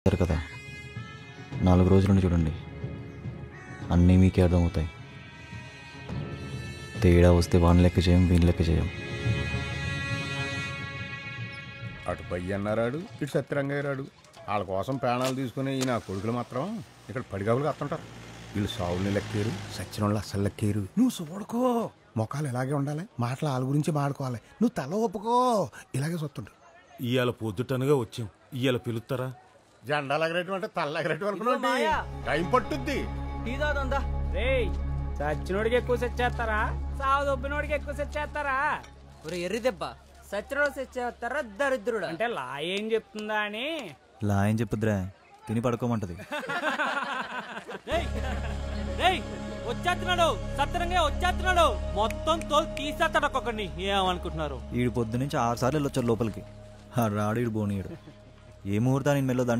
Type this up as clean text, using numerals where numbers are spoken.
సరే కదా, 4 రోజుల నుండి చూడండి, అన్నీ మీకే అర్థమవుతాయి. తేడా వస్తే వాని లెక్క చేయం, వీని లెక్క చేయం. అటు పయ్య అన్నారాడు, ఇటు సత్యరంగయ్యరాడు. వాళ్ళ కోసం ప్రాణాలు తీసుకుని ఈ నా కొడుకులు మాత్రం ఇక్కడ పడిగావులు కత్తుంటారు. వీళ్ళు సావుల్ని లెక్కేరు, సచ్చిన వాళ్ళు అస్సలు లెక్కేరు. నువ్వు చూడకో, మొఖాలు ఇలాగే ఉండాలి, మాటలు వాళ్ళ గురించి మాడుకోవాలి. నువ్వు తల ఒప్పుకో, ఇలాగే చూస్తుండు. ఇవాళ పొద్దుటనగా వచ్చాం, ఇవాళ పిలుస్తారా? జెండాలు ఎగరేయటం అంటే తల్ల ఎగరేయటం అనుకున్నా టైం పట్టుద్ది. సచ్చినోడికి ఎక్కువ సెట్ చేస్తారా, సావు దొబ్బినోడికి ఎక్కువ సెట్ చేస్తారా? ఎర్రి దెబ్బ సచ్చినోడు సెట్ చేస్తారా దరిద్రుడు అంటే లా ఏం చెప్తుందా అని. లా ఏం చెప్పుద్రా, తిని పడుకోమంటది. వచ్చేస్తున్నాడు సత్తరంగా, వచ్చేస్తున్నాడు. మొత్తం తోలు తీసేస్తాడు ఒక్కొక్కడిని. ఏమనుకుంటున్నారు? ఈడు పొద్దు నుంచి 6 సార్లు వెళ్ళొచ్చారు లోపలికి. రాడు ఈడు బోనీయుడు. ఏ ముహూర్తాన్ని మెల్లో దండే